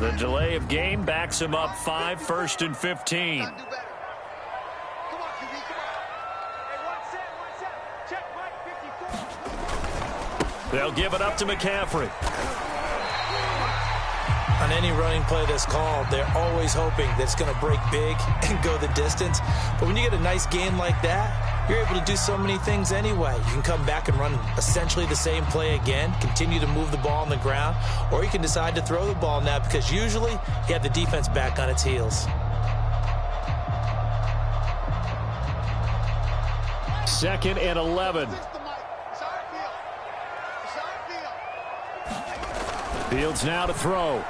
The delay of game backs him up 5, 1st and 15. They'll give it up to McCaffrey. On any running play that's called, they're always hoping that it's going to break big and go the distance. But when you get a nice game like that, you're able to do so many things anyway. You can come back and run essentially the same play again, continue to move the ball on the ground, or you can decide to throw the ball now because usually you have the defense back on its heels. Second and 11. Fields now to throw.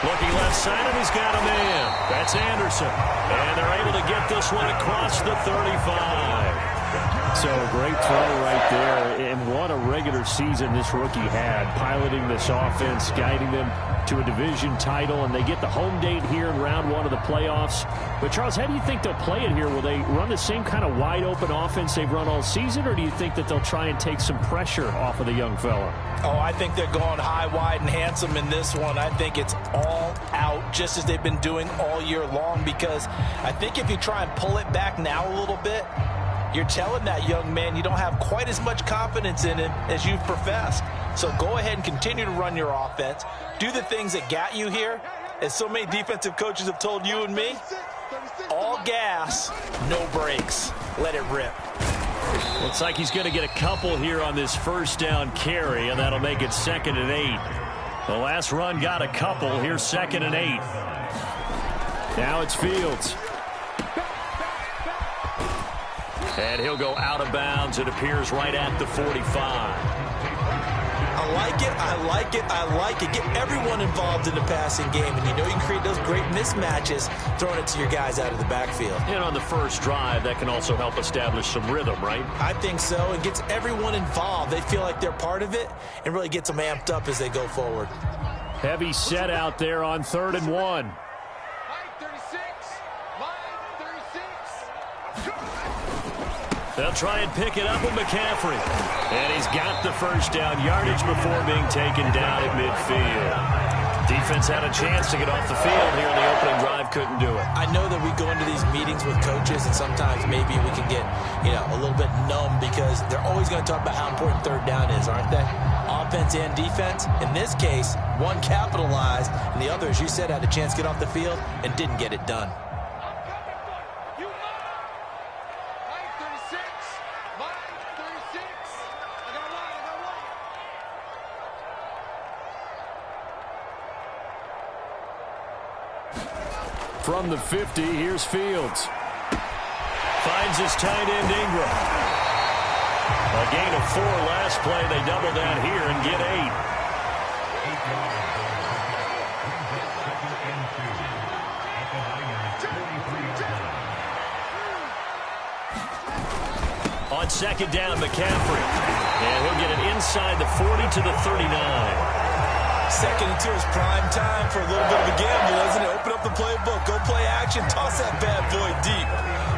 Looking left side, and he's got a man. That's Anderson. And they're able to get this one across the 35. So great throw right there. And what a regular season this rookie had, piloting this offense, guiding them to a division title, and they get the home date here in round 1 of the playoffs. But, Charles, how do you think they'll play it here? Will they run the same kind of wide-open offense they've run all season, or do you think that they'll try and take some pressure off of the young fella? Oh, I think they're going high, wide, and handsome in this one. I think it's all out, just as they've been doing all year long, because I think if you try and pull it back now a little bit, you're telling that young man you don't have quite as much confidence in him as you've professed. So go ahead and continue to run your offense. Do the things that got you here. As so many defensive coaches have told you and me, all gas, no brakes. Let it rip. Looks like he's going to get a couple here on this first down carry, and that'll make it 2nd and 8. The last run got a couple. Here's 2nd and 8. Now it's Fields. And he'll go out of bounds. It appears right at the 45. I like it, I like it, I like it. Get everyone involved in the passing game, and you know you can create those great mismatches throwing it to your guys out of the backfield. And on the first drive, that can also help establish some rhythm, right? I think so. It gets everyone involved. They feel like they're part of it and really gets them amped up as they go forward. Heavy set out there on 3rd and 1. They'll try and pick it up with McCaffrey. And he's got the first down yardage before being taken down at midfield. Defense had a chance to get off the field here in the opening drive, couldn't do it. I know that we go into these meetings with coaches, and sometimes maybe we can get, a little bit numb because they're always going to talk about how important 3rd down is, aren't they? Offense and defense. In this case, one capitalized, and the other, as you said, had a chance to get off the field and didn't get it done. From the 50, here's Fields. Finds his tight end, Ingram. A gain of 4 last play. They double down here and get 8. On 2nd down, McCaffrey. And he'll get it inside the 40 to the 39. 2nd and 2 is prime time for a little bit of a gamble, isn't it? Open up the playbook, go play action, toss that bad boy deep.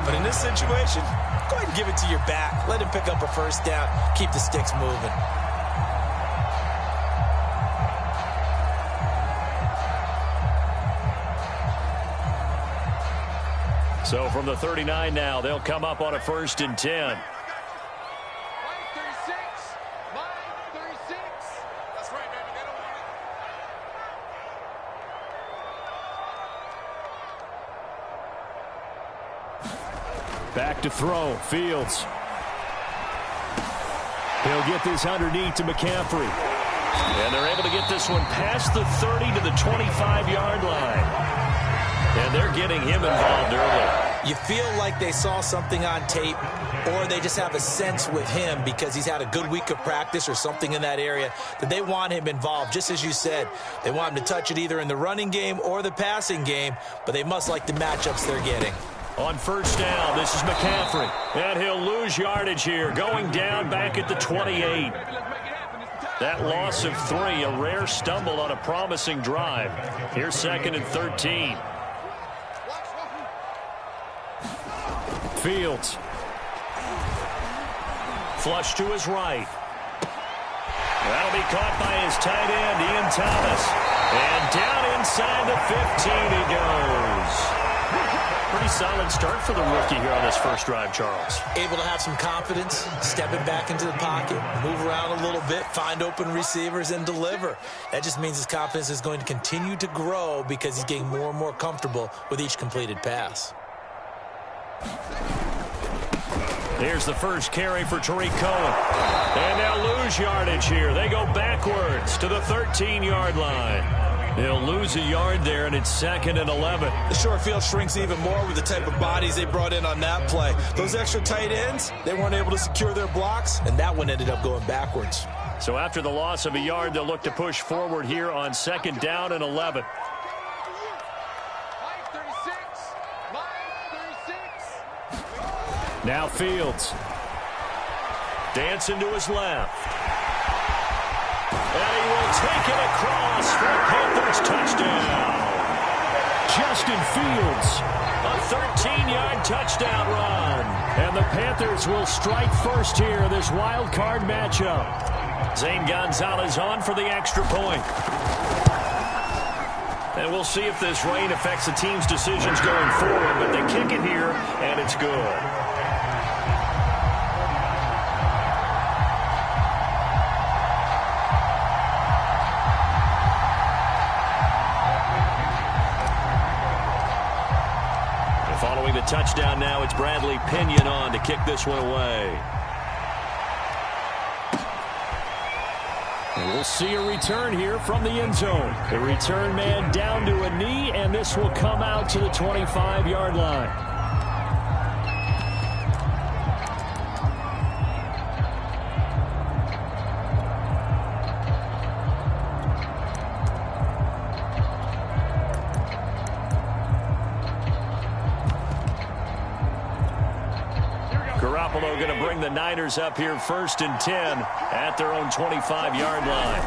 But in this situation, go ahead and give it to your back. Let him pick up a first down. Keep the sticks moving. So from the 39 now, they'll come up on a 1st and 10. Back to throw. Fields. He'll get this underneath to McCaffrey. And they're able to get this one past the 30 to the 25-yard line. And they're getting him involved early. You feel like they saw something on tape, or they just have a sense with him because he's had a good week of practice or something in that area that they want him involved. Just as you said, they want him to touch it either in the running game or the passing game, but they must like the matchups they're getting. On 1st down, this is McCaffrey. And he'll lose yardage here, going down back at the 28. That loss of 3, a rare stumble on a promising drive. Here's 2nd and 13. Fields. Flush to his right. That'll be caught by his tight end, Ian Thomas. And down inside the 15 he goes. Pretty solid start for the rookie here on this first drive, Charles. Able to have some confidence, stepping back into the pocket, move around a little bit, find open receivers, and deliver. That just means his confidence is going to continue to grow because he's getting more and more comfortable with each completed pass. Here's the first carry for Tariq Cohen. And they'll lose yardage here. They go backwards to the 13-yard line. They'll lose a yard there, and it's 2nd and 11. The short field shrinks even more with the type of bodies they brought in on that play. Those extra tight ends, they weren't able to secure their blocks, and that one ended up going backwards. So after the loss of a yard, they'll look to push forward here on 2nd down and 11. Now Fields. Dancing to his left. And he will take it across for a Panthers touchdown. Justin Fields, a 13-yard touchdown run. And the Panthers will strike first here in this wild card matchup. Zane Gonzalez on for the extra point. And we'll see if this rain affects the team's decisions going forward, but they kick it here, and it's good. Following the touchdown now, it's Bradley Pinion on to kick this one away. And we'll see a return here from the end zone. The return man down to a knee, and this will come out to the 25-yard line. Garoppolo going to bring the Niners up here 1st and 10 at their own 25-yard line.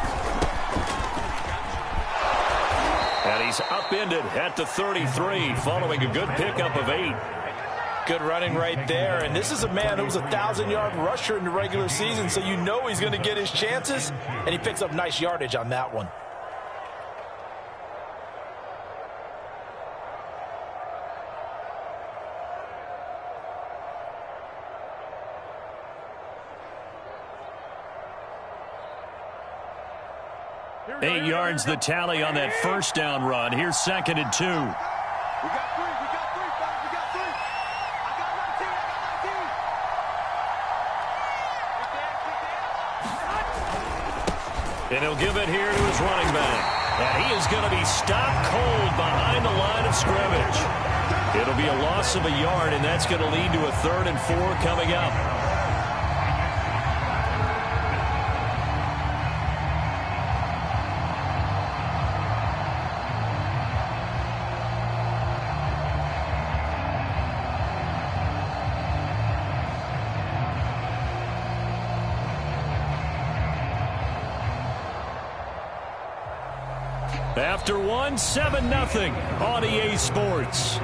And he's upended at the 33 following a good pickup of 8. Good running right there. And this is a man who was a 1,000-yard rusher in the regular season, so you know he's going to get his chances, and he picks up nice yardage on that one. Eight yards the tally on that first down run. Here's 2nd and 2. We got 3. We got 3, fellas. We got 3. I got 19. And he'll give it here to his running back. And he is going to be stopped cold behind the line of scrimmage. It'll be a loss of a yard, and that's going to lead to a 3rd and 4 coming up. After one, 7-0 on EA Sports.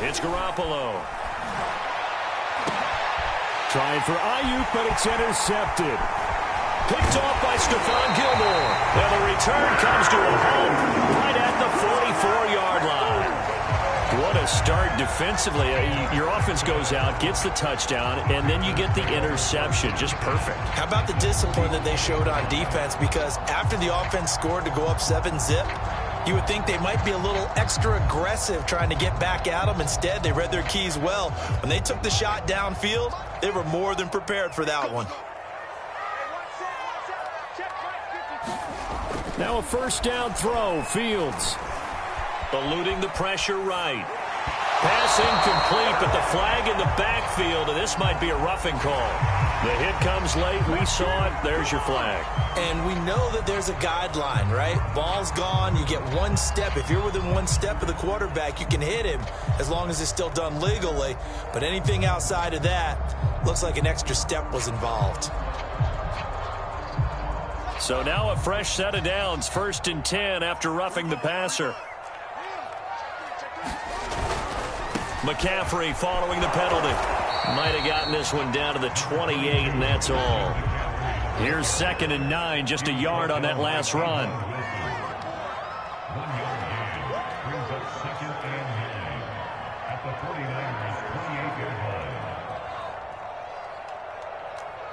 It's Garoppolo. Trying for Ayuk, but it's intercepted. Picked off by Stephon Gilmore. And the return comes to a halt right at the 44-yard line. What a start defensively. Your offense goes out, gets the touchdown, and then you get the interception. Just perfect. How about the discipline that they showed on defense? Because after the offense scored to go up 7-zip, you would think they might be a little extra aggressive trying to get back at them. Instead, they read their keys well. When they took the shot downfield, they were more than prepared for that one. Now a first down throw. Fields eluding the pressure right. Pass incomplete, but the flag in the backfield, and this might be a roughing call. The hit comes late. We saw it. There's your flag. And we know that there's a guideline, right? Ball's gone. You get one step. If you're within one step of the quarterback, you can hit him as long as it's still done legally. But anything outside of that, looks like an extra step was involved. So now a fresh set of downs. 1st and 10 after roughing the passer. McCaffrey following the penalty. Might have gotten this one down to the 28, and that's all. Here's 2nd and 9, just a yard on that last run.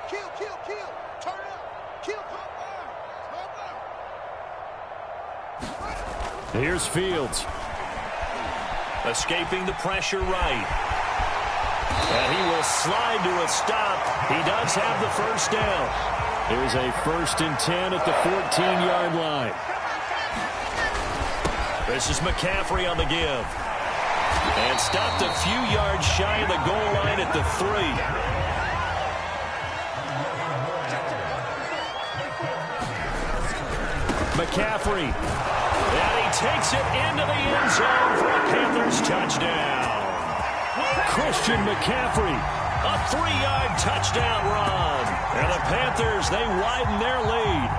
Kill. Turn up. Kill. Here's Fields. Escaping the pressure right. And he will slide to a stop. He does have the first down. Here's a 1st and 10 at the 14-yard line. This is McCaffrey on the give. And stopped a few yards shy of the goal line at the 3. McCaffrey. And he takes it into the end zone for a Panthers touchdown. Christian McCaffrey, a 3-yard touchdown run. And the Panthers, they widen their lead.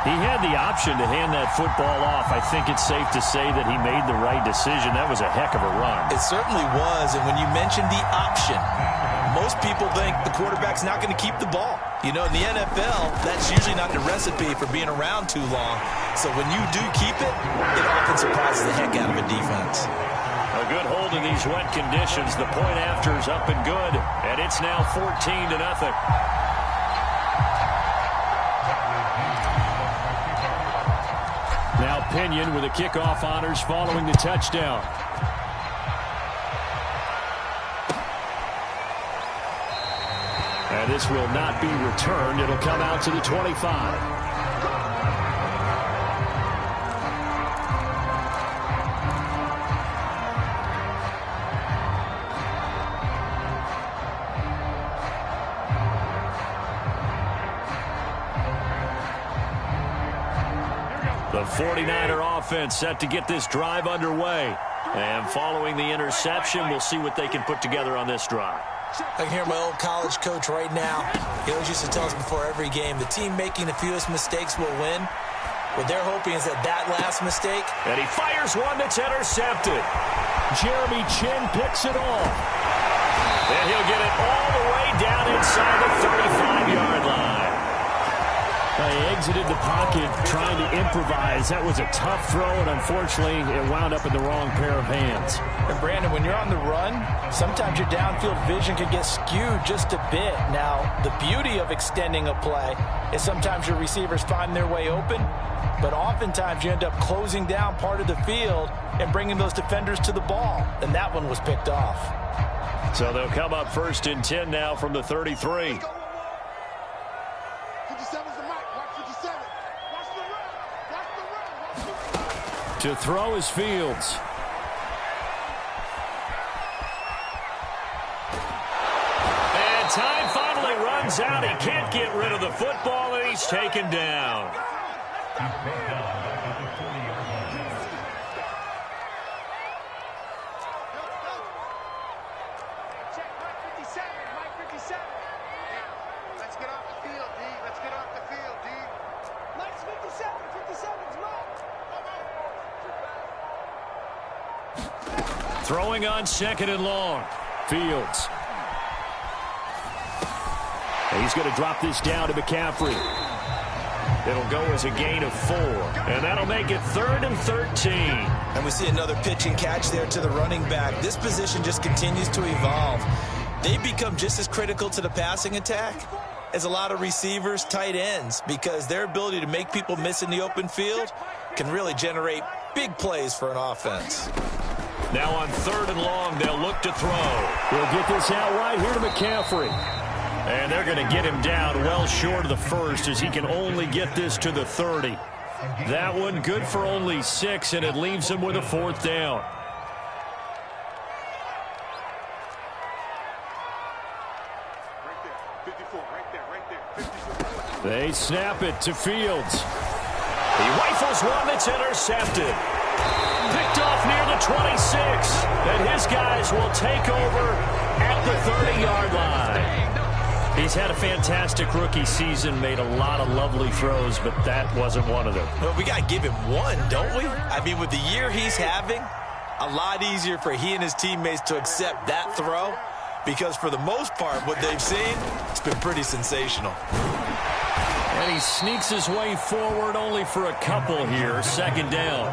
He had the option to hand that football off. I think it's safe to say that he made the right decision. That was a heck of a run. It certainly was. And when you mentioned the option, most people think the quarterback's not going to keep the ball. You know, in the NFL, that's usually not the recipe for being around too long. So when you do keep it, it often surprises the heck out of a defense. A good hold in these wet conditions. The point after is up and good, and it's now 14-0. Now Pinion with the kickoff honors following the touchdown. And this will not be returned. It'll come out to the 25. The 49er offense set to get this drive underway. And following the interception, we'll see what they can put together on this drive. I can hear my old college coach right now. He always used to tell us before every game, the team making the fewest mistakes will win. What they're hoping is that last mistake. And he fires one that's intercepted. Jeremy Chin picks it off. And he'll get it all the way down inside the 35-yard line. They exited the pocket trying to improvise. That was a tough throw, and unfortunately, it wound up in the wrong pair of hands. And Brandon, when you're on the run, sometimes your downfield vision can get skewed just a bit. Now, the beauty of extending a play is sometimes your receivers find their way open, but oftentimes you end up closing down part of the field and bringing those defenders to the ball, and that one was picked off. So they'll come up 1st and 10 now from the 33. To throw is Fields. And time finally runs out. He can't get rid of the football, and he's taken down. Let's get off the field, D. Let's get off the field, D. Let's 57. 57's low. Throwing on 2nd and long. Fields. And he's going to drop this down to McCaffrey. It'll go as a gain of 4. And that'll make it 3rd and 13. And we see another pitch and catch there to the running back. This position just continues to evolve. They become just as critical to the passing attack as a lot of receivers, tight ends, because their ability to make people miss in the open field can really generate big plays for an offense. Now on 3rd and long, they'll look to throw. We'll get this out right here to McCaffrey. And they're going to get him down well short of the first as he can only get this to the 30. That one good for only 6, and it leaves him with a 4th down. Right there. They snap it to Fields. He rifles one that's intercepted. Picked off near the 26. And his guys will take over at the 30-yard line. He's had a fantastic rookie season, made a lot of lovely throws, but that wasn't one of them. Well, we got to give him one, don't we? I mean, with the year he's having, a lot easier for he and his teammates to accept that throw, because for the most part, what they've seen, it's been pretty sensational. And he sneaks his way forward only for a couple here. Second down.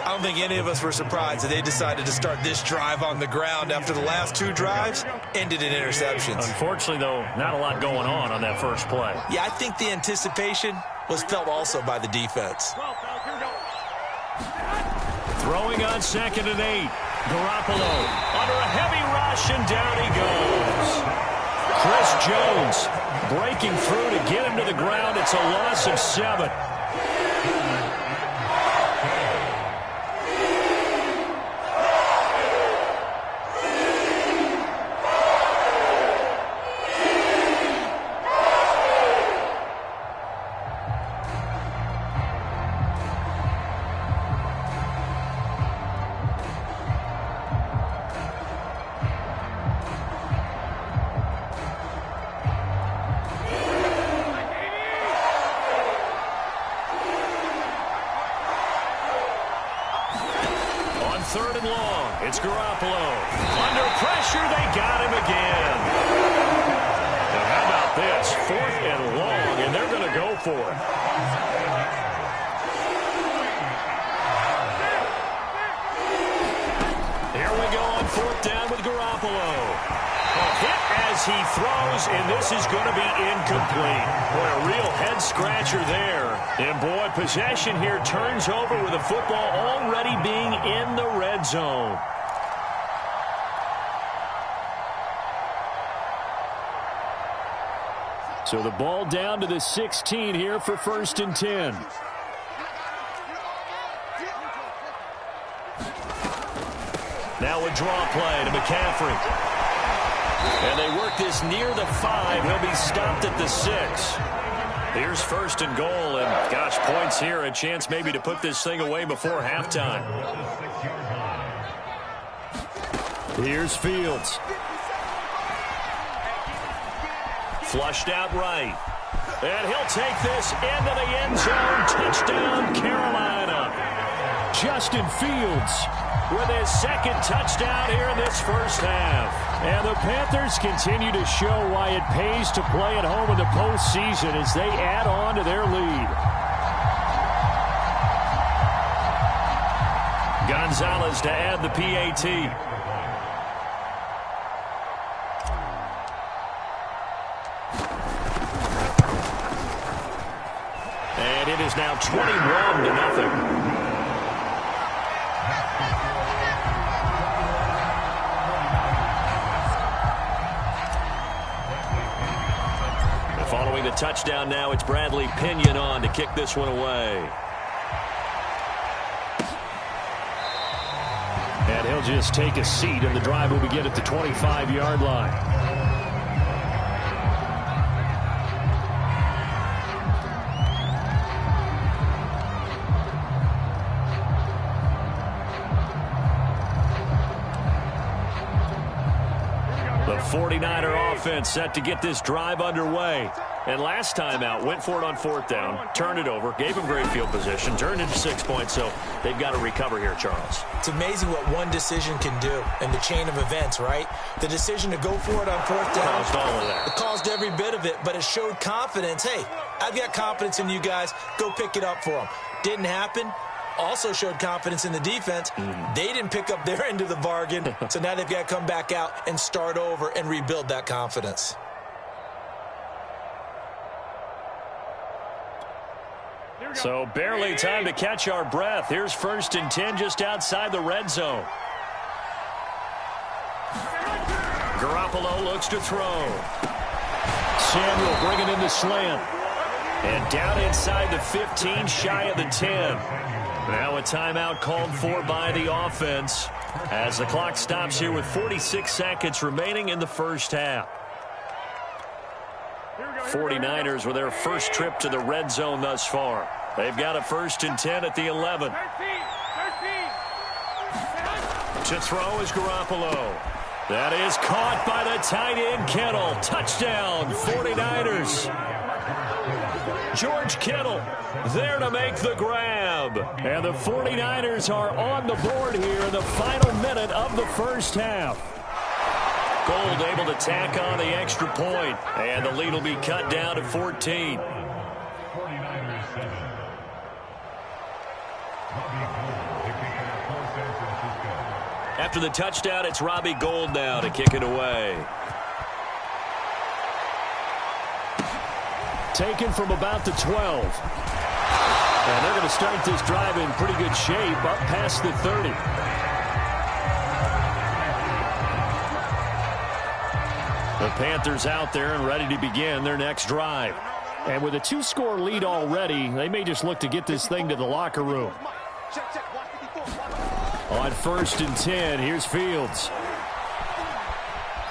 I don't think any of us were surprised that they decided to start this drive on the ground after the last two drives ended in interceptions. Unfortunately, though, not a lot going on that first play. Yeah, I think the anticipation was felt also by the defense. Throwing on 2nd and 8. Garoppolo under a heavy rush, and down he goes. Chris Jones breaking through to get him to the ground. It's a loss of 7. Third and long. It's Garoppolo. Under pressure, they got him again. And how about this? 4th and long, and they're going to go for it. Here we go on 4th down with Garoppolo. A hit as he throws, and this is going to be incomplete. Boy, a real head-scratcher there. And, boy, possession here turns over with the football already being in the red zone. So the ball down to the 16 here for 1st and 10. Now a draw play to McCaffrey. And they work this near the 5. He'll be stopped at the 6. Here's 1st and goal, and gosh, points here. A chance maybe to put this thing away before halftime. Here's Fields. Flushed out right. And he'll take this into the end zone. Touchdown, Carolina. Justin Fields with his 2nd touchdown here in this first half. And the Panthers continue to show why it pays to play at home in the postseason as they add on to their lead. Gonzalez to add the PAT. And it is now 21-0. Following the touchdown now, it's Bradley Pinion on to kick this one away. And he'll just take a seat, and the drive will begin at the 25-yard line. The 49er offense set to get this drive underway. And last time out, went for it on 4th down, turned it over, gave them great field position, turned into 6 points, so they've got to recover here, Charles. It's amazing what one decision can do in the chain of events, right? The decision to go for it on 4th down caused all of that. It caused every bit of it, but it showed confidence. Hey, I've got confidence in you guys. Go pick it up for them. Didn't happen. Also showed confidence in the defense. They didn't pick up their end of the bargain, so now they've got to come back out and start over and rebuild that confidence. So barely time to catch our breath. Here's 1st and 10 just outside the red zone. Garoppolo looks to throw. Samuel bringing in the slant. And down inside the 15, shy of the 10. Now a timeout called for by the offense as the clock stops here with 46 seconds remaining in the first half. 49ers with their first trip to the red zone thus far. They've got a 1st and 10 at the 11. To throw is Garoppolo. That is caught by the tight end Kittle. Touchdown, 49ers. George Kittle there to make the grab. And the 49ers are on the board here in the final minute of the first half. Gold able to tack on the extra point, and the lead will be cut down to 14. After the touchdown, it's Robbie Gould now to kick it away. Taken from about the 12. And they're going to start this drive in pretty good shape up past the 30. The Panthers out there and ready to begin their next drive. And with a 2-score lead already, they may just look to get this thing to the locker room. On 1st and 10, here's Fields.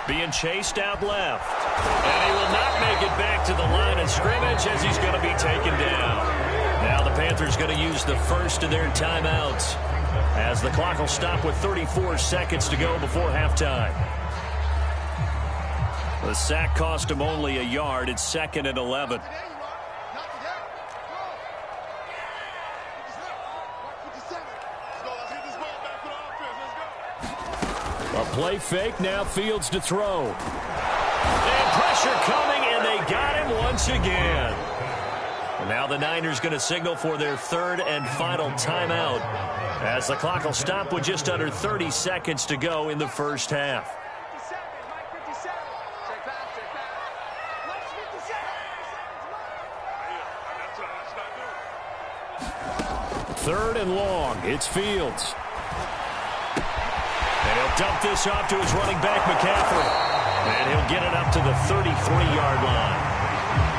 Being chased out left. And he will not make it back to the line of scrimmage as he's going to be taken down. Now the Panthers going to use the first of their timeouts as the clock will stop with 34 seconds to go before halftime. The sack cost him only a yard. It's 2nd and 11. A play fake, now Fields to throw. And pressure coming, and they got him once again. And now the Niners going to signal for their 3rd and final timeout as the clock will stop with just under 30 seconds to go in the first half. 3rd and long, it's Fields. And he'll dump this off to his running back, McCaffrey. And he'll get it up to the 33-yard line.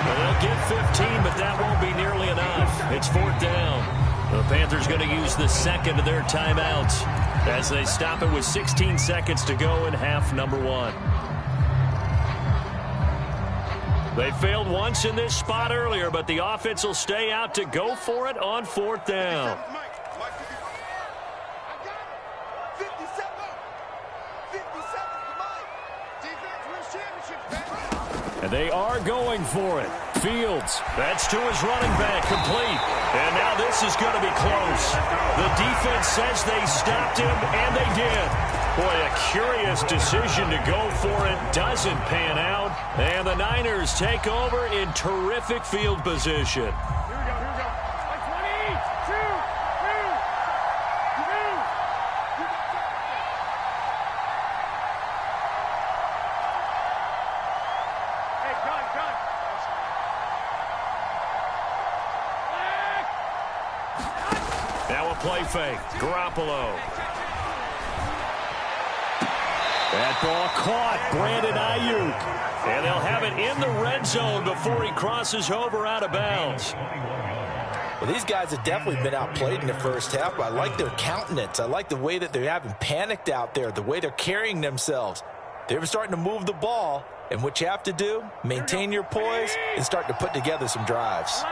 Well, they'll get 15, but that won't be nearly enough. It's 4th down. The Panthers going to use the 2nd of their timeouts as they stop it with 16 seconds to go in half number 1. They failed once in this spot earlier, but the offense will stay out to go for it on 4th down. And they are going for it. Fields, that's to his running back, complete. And now this is going to be close. The defense says they stopped him, and they did. Boy, a curious decision to go for it. Doesn't pan out. And the Niners take over in terrific field position. Now a play fake. Garoppolo. That ball caught. Brandon Ayuk. And they'll have it in the red zone before he crosses over out of bounds. Well, these guys have definitely been outplayed in the first half, but I like their countenance. I like the way that they haven't panicked out there, the way they're carrying themselves. They're starting to move the ball, and what you have to do, maintain your poise and start to put together some drives.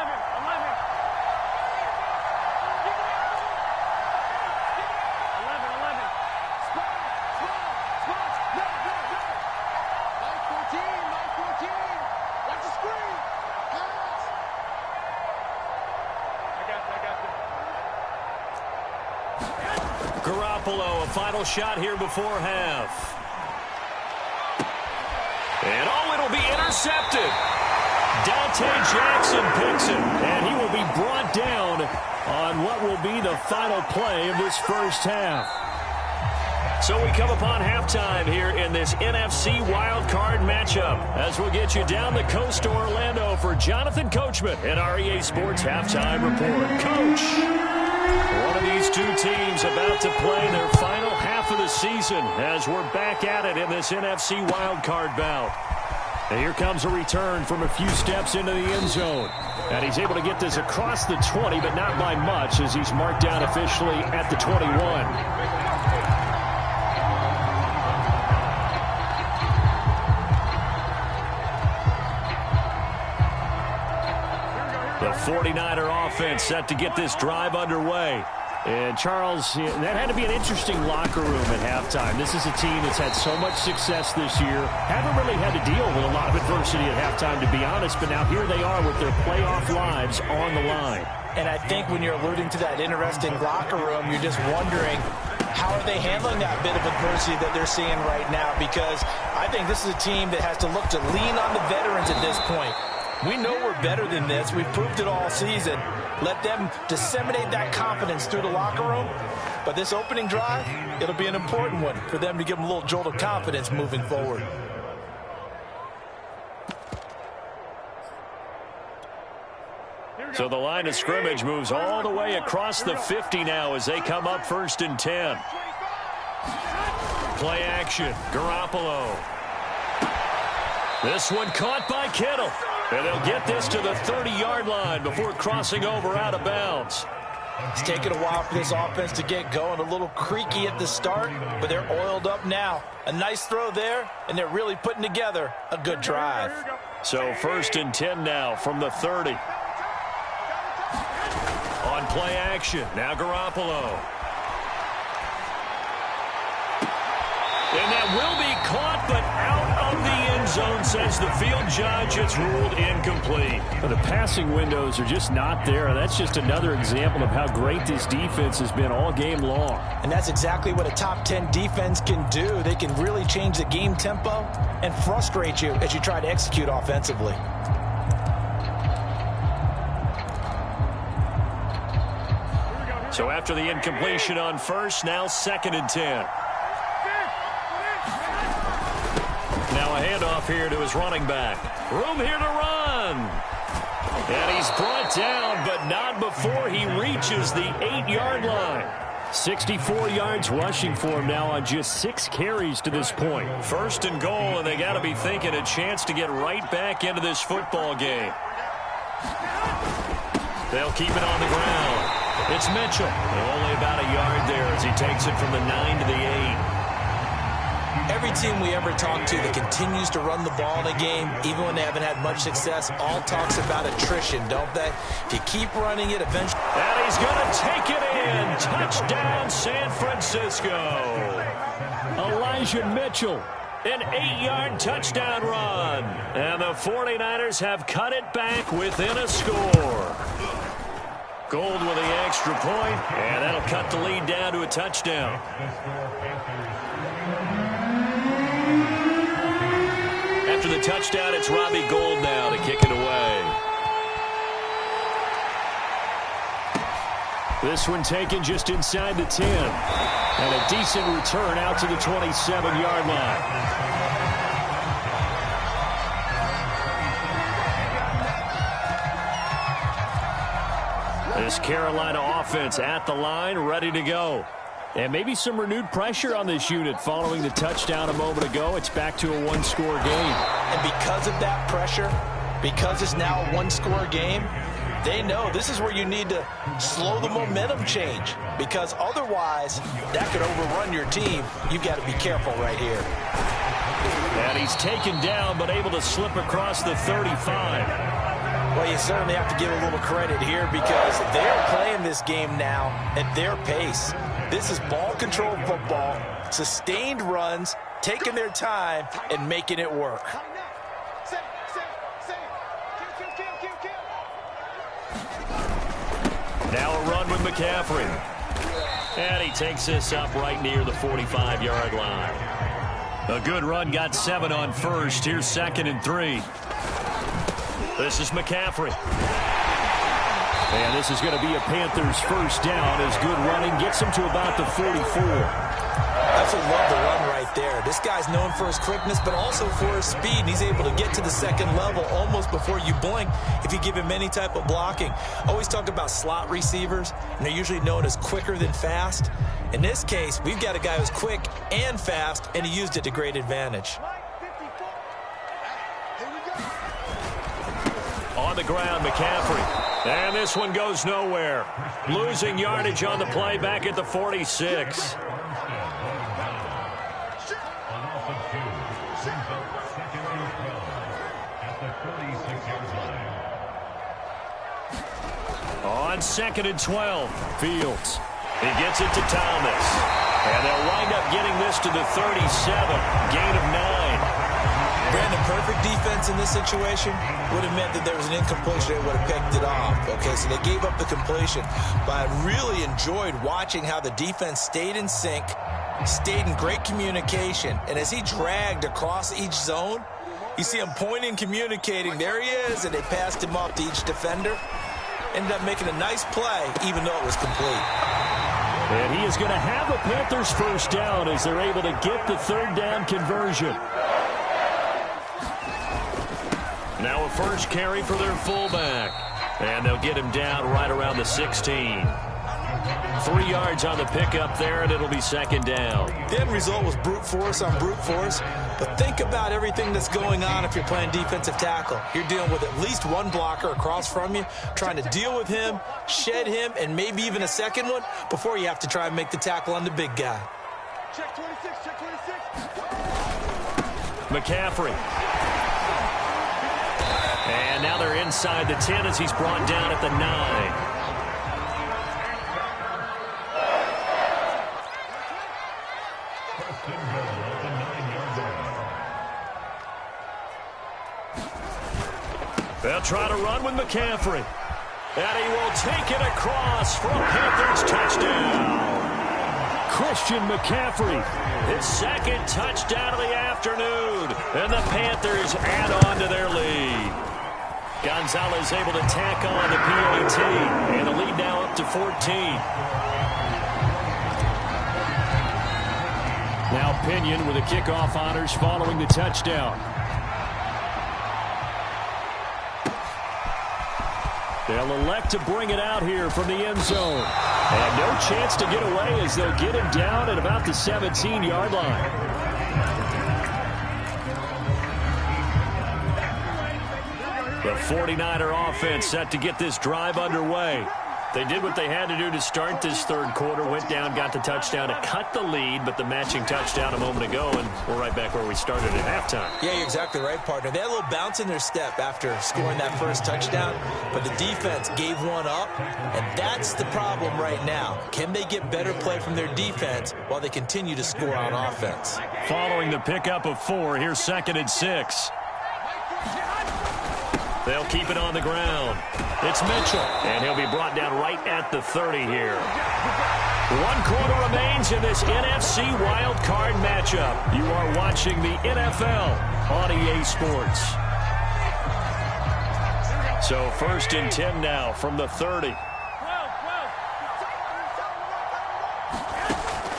Garoppolo, a final shot here before half. And it'll be intercepted. Dante Jackson picks it, and he will be brought down on what will be the final play of this first half. So we come upon halftime here in this NFC wildcard matchup as we'll get you down the coast to Orlando for Jonathan Coachman at our EA Sports Halftime Report. Coach, one of these two teams about to play their final half of the season as we're back at it in this NFC wildcard bout. And here comes a return from a few steps into the end zone. And he's able to get this across the 20, but not by much as he's marked down officially at the 21. 49er offense set to get this drive underway. And, Charles, that had to be an interesting locker room at halftime. This is a team that's had so much success this year. Haven't really had to deal with a lot of adversity at halftime, to be honest. But now here they are with their playoff lives on the line. And I think when you're alluding to that interesting locker room, you're just wondering, how are they handling that bit of adversity that they're seeing right now? Because I think this is a team that has to look to lean on the veterans at this point. We know we're better than this. We've proved it all season. Let them disseminate that confidence through the locker room. But this opening drive, it'll be an important one for them to give them a little jolt of confidence moving forward. So the line of scrimmage moves all the way across the 50 now as they come up 1st and 10. Play action. Garoppolo. This one caught by Kittle. And they'll get this to the 30-yard line before crossing over out of bounds. It's taken a while for this offense to get going. A little creaky at the start, but they're oiled up now. A nice throw there, and they're really putting together a good drive. So 1st and 10 now from the 30. On play action, now Garoppolo. And that will be caught, but out of the end zone, says the field judge. It's ruled incomplete. But the passing windows are just not there. That's just another example of how great this defense has been all game long. And that's exactly what a top 10 defense can do. They can really change the game tempo and frustrate you as you try to execute offensively. So after the incompletion on first, now 2nd and 10. Now a handoff here to his running back. Room here to run. And he's brought down, but not before he reaches the 8-yard line. 64 yards rushing for him now on just 6 carries to this point. 1st and goal, and they got to be thinking a chance to get right back into this football game. They'll keep it on the ground. It's Mitchell. Only about a yard there as he takes it from the 9 to the 8. Every team we ever talk to that continues to run the ball in a game, even when they haven't had much success, all talks about attrition, don't they? If you keep running it, eventually... And he's going to take it in. Touchdown, San Francisco. Elijah Mitchell, an 8-yard touchdown run. And the 49ers have cut it back within a score. Gold with the extra point, and that'll cut the lead down to a touchdown. After the touchdown, it's Robbie Gould now to kick it away. This one taken just inside the 10. And a decent return out to the 27-yard line. This Carolina offense at the line, ready to go. And maybe some renewed pressure on this unit following the touchdown a moment ago. It's back to a one-score game. And because of that pressure, because it's now a one-score game, they know this is where you need to slow the momentum change. Because otherwise, that could overrun your team. You've got to be careful right here. And he's taken down, but able to slip across the 35. Well, you certainly have to give a little credit here because they're playing this game now at their pace. This is ball control football, sustained runs, taking their time and making it work. Now a run with McCaffrey. And he takes this up right near the 45-yard line. A good run, got 7 on first. Here's 2nd and 3. This is McCaffrey. And this is going to be a Panthers first down as good running gets him to about the 44. Absolutely love the run right there. This guy's known for his quickness, but also for his speed. And he's able to get to the second level almost before you blink if you give him any type of blocking. Always talk about slot receivers, and they're usually known as quicker than fast. In this case, we've got a guy who's quick and fast, and he used it to great advantage. On the ground, McCaffrey. And this one goes nowhere. Losing yardage on the play back at the 46. On 2nd and 12, Fields. He gets it to Thomas. And they'll wind up getting this to the 37. Gain of 9. Brandon, perfect defense in this situation would have meant that there was an incompletion. They would have picked it off. Okay, so they gave up the completion. But I really enjoyed watching how the defense stayed in sync, stayed in great communication. And as he dragged across each zone, you see him pointing, communicating. There he is, and they passed him off to each defender. Ended up making a nice play, even though it was complete. And he is going to have the Panthers first down as they're able to get the third down conversion. Now a first carry for their fullback. And they'll get him down right around the 16. 3 yards on the pickup there, and it'll be second down. The end result was brute force on brute force. But think about everything that's going on if you're playing defensive tackle. You're dealing with at least one blocker across from you, trying to deal with him, shed him, and maybe even a second one before you have to try and make the tackle on the big guy. Check 26, check 26. McCaffrey. And now they're inside the 10 as he's brought down at the 9. They'll try to run with McCaffrey. And he will take it across for a Panthers touchdown. Christian McCaffrey, his second touchdown of the afternoon. And the Panthers add on to their lead. Gonzalez able to tack on the PAT. And the lead now up to 14. Now Pinion with the kickoff honors following the touchdown. They'll elect to bring it out here from the end zone. And no chance to get away as they'll get him down at about the 17-yard line. The 49er offense set to get this drive underway. They did what they had to do to start this third quarter, went down, got the touchdown to cut the lead, but the matching touchdown a moment ago, and we're right back where we started at halftime. Yeah, you're exactly right, partner. They had a little bounce in their step after scoring that first touchdown, but the defense gave one up, and that's the problem right now. Can they get better play from their defense while they continue to score on offense? Following the pickup of 4, here's 2nd and 6. They'll keep it on the ground. It's Mitchell, and he'll be brought down right at the 30 here. 1 quarter remains in this NFC Wild Card matchup. You are watching the NFL on EA Sports. So 1st and 10 now from the 30.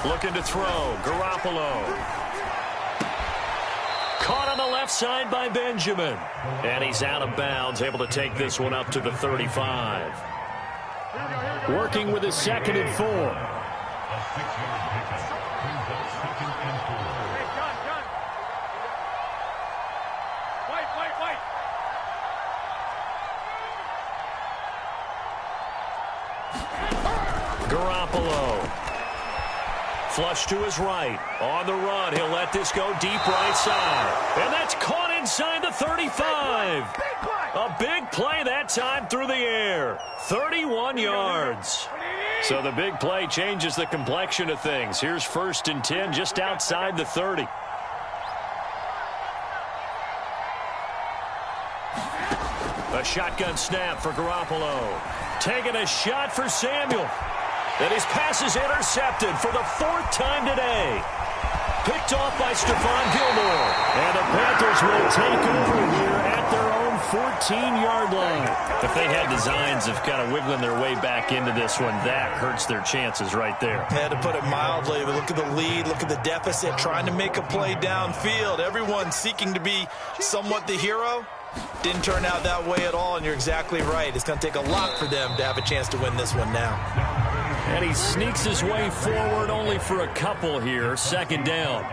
Looking to throw, Garoppolo. Caught on the left side by Benjamin. And he's out of bounds, able to take this one up to the 35. Working with his 2nd and 4. Garoppolo. Flush to his right. On the run. He'll let this go deep right side. And that's caught inside the 35. A big play that time through the air. 31 yards. So the big play changes the complexion of things. Here's 1st and 10 just outside the 30. A shotgun snap for Garoppolo. Taking a shot for Samuel. And his pass is intercepted for the 4th time today. Picked off by Stephon Gilmore. And the Panthers will take over here at their own 14-yard line. If they had designs of kind of wiggling their way back into this one, that hurts their chances right there. I had to put it mildly, but look at the lead, look at the deficit, trying to make a play downfield. Everyone seeking to be somewhat the hero. Didn't turn out that way at all, and you're exactly right. It's going to take a lot for them to have a chance to win this one now. And he sneaks his way forward only for a couple here. 2nd down.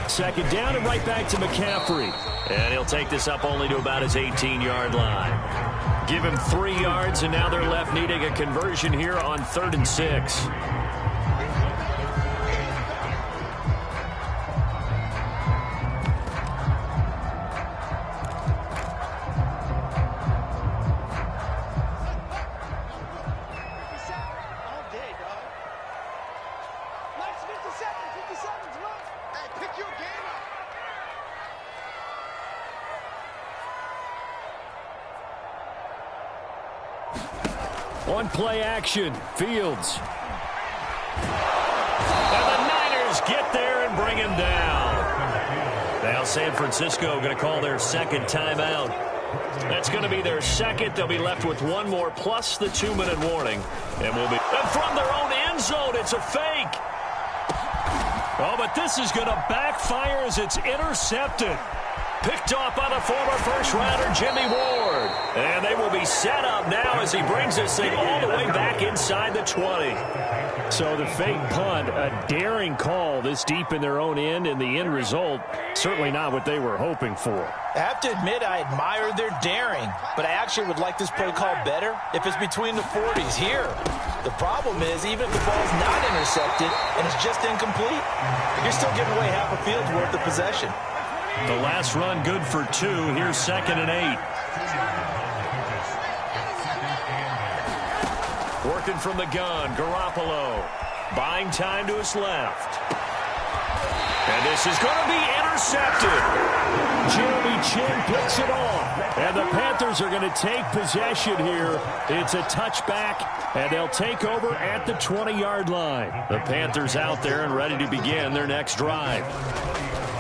Second down and right back to McCaffrey. And he'll take this up only to about his 18-yard line. Give him 3 yards, and now they're left needing a conversion here on 3rd and 6. On play action, Fields. And the Niners get there and bring him down. Now San Francisco going to call their second timeout. That's going to be their second. They'll be left with one more plus the 2-minute warning. And from their own end zone, it's a fake. Oh, but this is going to backfire as it's intercepted. Picked off by the former first-rounder Jimmy Ward. And they will be set up now as he brings this thing all the way back inside the 20. So the fake punt, a daring call this deep in their own end, and the end result, certainly not what they were hoping for. I have to admit, I admire their daring, but I actually would like this play call better if it's between the 40s here. The problem is, even if the ball's not intercepted and it's just incomplete, you're still giving away half a field's worth of possession. The last run good for 2. Here's 2nd and 8. Working from the gun, Garoppolo. Buying time to his left. And this is going to be intercepted. Jeremy Chin picks it off. And the Panthers are going to take possession here. It's a touchback, and they'll take over at the 20-yard line. The Panthers out there and ready to begin their next drive.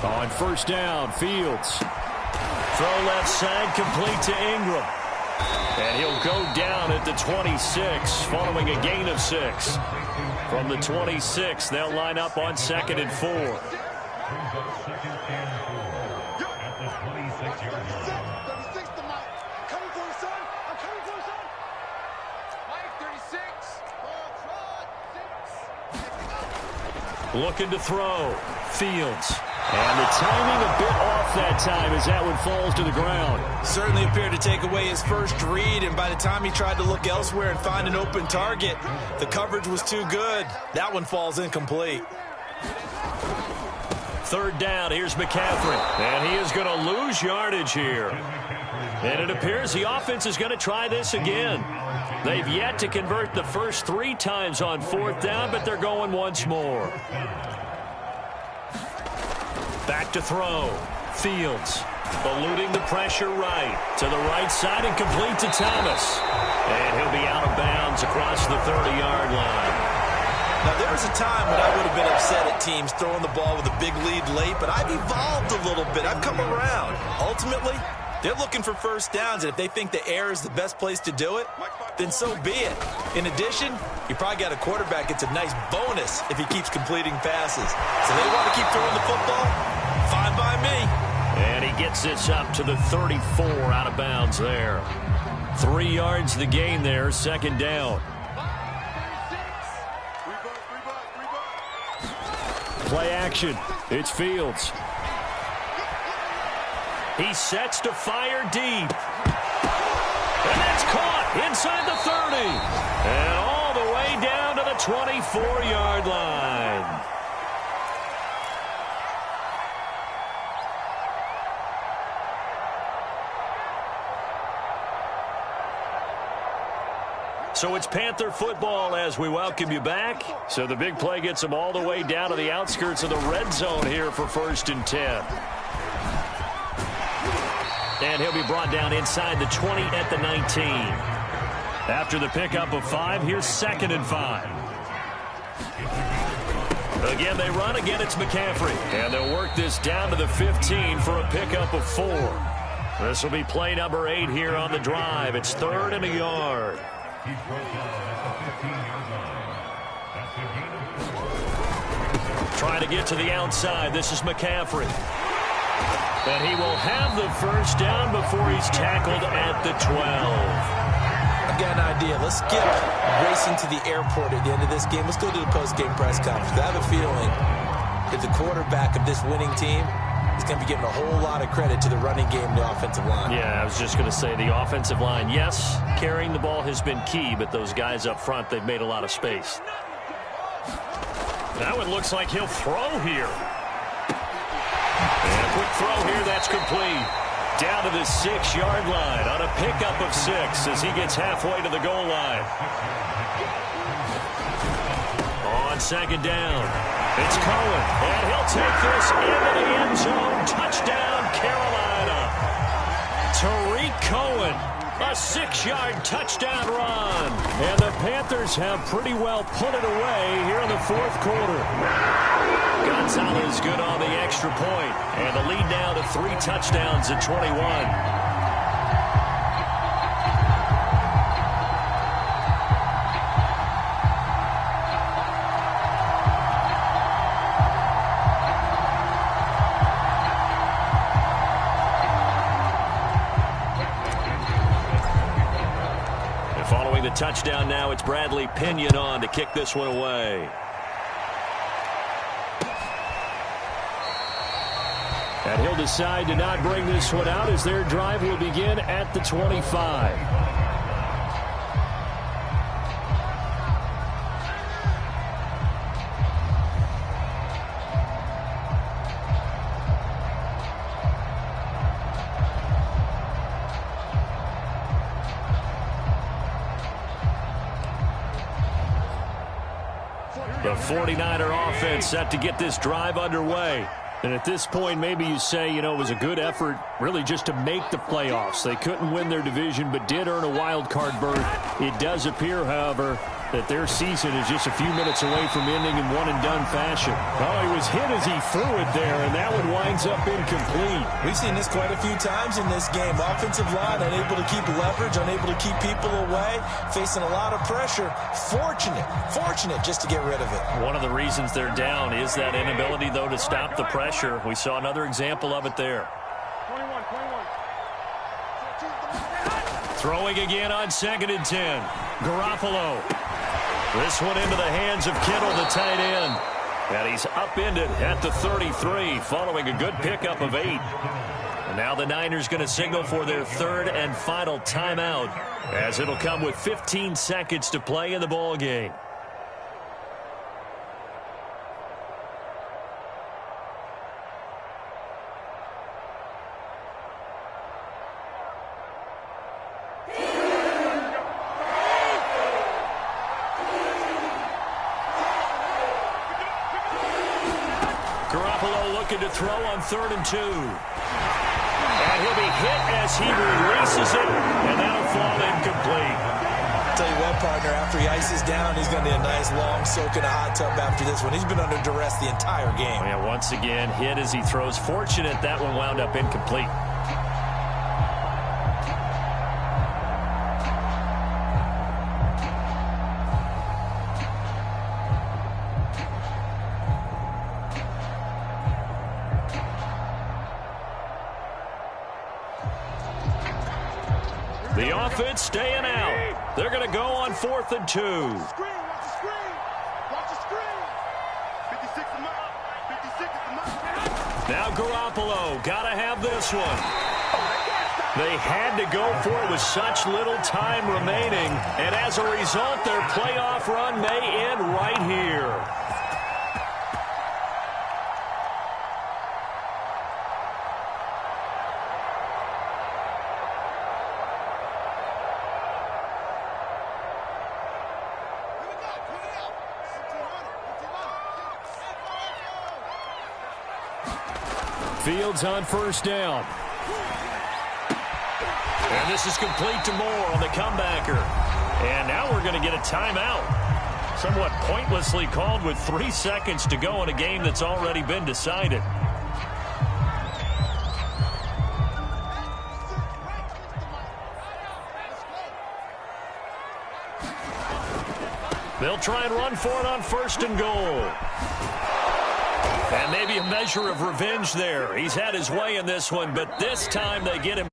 On first down, Fields. Throw left side, complete to Ingram. And he'll go down at the 26, following a gain of 6. From the 26, they'll line up on 2nd and 4. Looking to throw. Fields. And the timing a bit off that time as that one falls to the ground. Certainly appeared to take away his first read, and by the time he tried to look elsewhere and find an open target, the coverage was too good. That one falls incomplete. 3rd down, here's McCaffrey. And he is going to lose yardage here. And it appears the offense is going to try this again. They've yet to convert the first 3 times on 4th down, but they're going once more. Back to throw. Fields eluding the pressure right. To the right side and complete to Thomas. And he'll be out of bounds across the 30-yard line. Now, there was a time when I would have been upset at teams throwing the ball with a big lead late, but I've evolved a little bit. I've come around. Ultimately, they're looking for first downs, and if they think the air is the best place to do it, then so be it. In addition, you probably got a quarterback. It's a nice bonus if he keeps completing passes. So they want to keep throwing the football? Fine by me. And he gets this up to the 34, out of bounds there. 3 yards the gain there, 2nd down. Play action. It's Fields. He sets to fire deep. And that's caught inside the 30. And all the way down to the 24-yard line. So it's Panther football as we welcome you back. So the big play gets them all the way down to the outskirts of the red zone here for 1st and 10. And he'll be brought down inside the 20 at the 19. After the pickup of 5, here's 2nd and 5. Again, they run. Again, it's McCaffrey. And they'll work this down to the 15 for a pickup of 4. This will be play number 8 here on the drive. It's 3rd and a yard. Trying to get to the outside. This is McCaffrey. And he will have the first down before he's tackled at the 12. I've got an idea. Let's skip racing to the airport at the end of this game. Let's go to the post-game press conference. I have a feeling that the quarterback of this winning team is going to be giving a whole lot of credit to the running game and the offensive line. Yeah, I was just going to say the offensive line. Yes, carrying the ball has been key, but those guys up front, they've made a lot of space. That one looks like he'll throw here. And a quick throw here, that's complete. Down to the 6-yard line on a pickup of 6 as he gets halfway to the goal line. On 2nd down, it's Cohen, and he'll take this into the end zone. Touchdown, Carolina. Tariq Cohen. A 6-yard touchdown run. And the Panthers have pretty well put it away here in the fourth quarter. Gonzalez good on the extra point. And the lead now to 3 touchdowns at 21. Following the touchdown now, it's Bradley Pinion on to kick this one away. And he'll decide to not bring this one out as their drive will begin at the 25. The 49er offense set to get this drive underway. And at this point, maybe you say, it was a good effort really just to make the playoffs. They couldn't win their division but did earn a wild card berth. It does appear, however, that their season is just a few minutes away from ending in one-and-done fashion. Oh, he was hit as he threw it there, and that one winds up incomplete. We've seen this quite a few times in this game. Offensive line unable to keep leverage, unable to keep people away, facing a lot of pressure. Fortunate just to get rid of it. One of the reasons they're down is that inability, though, to stop the pressure. We saw another example of it there. 21. Throwing again on 2nd and 10. Garoppolo. This one into the hands of Kittle, the tight end. And he's upended at the 33 following a good pickup of 8. And now the Niners going to signal for their 3rd and final timeout as it'll come with 15 seconds to play in the ball game. To throw on 3rd and 2. And he'll be hit as he releases it, and that'll fall incomplete. I'll tell you what, partner, after he ices down, he's going to need a nice long soak in a hot tub after this one. He's been under duress the entire game. Yeah, once again, hit as he throws. Fortunate that one wound up incomplete. The offense staying out. They're going to go on 4th and 2. Watch the screen. Watch the screen. 56 is the mark. Now Garoppolo. Got to have this one. They had to go for it with such little time remaining. And as a result, their playoff run may end right here. Fields on 1st down. And this is complete to Moore on the comebacker. And now we're going to get a timeout. Somewhat pointlessly called with 3 seconds to go in a game that's already been decided. They'll try and run for it on 1st and goal. And maybe a measure of revenge there. He's had his way in this one, but this time they get him.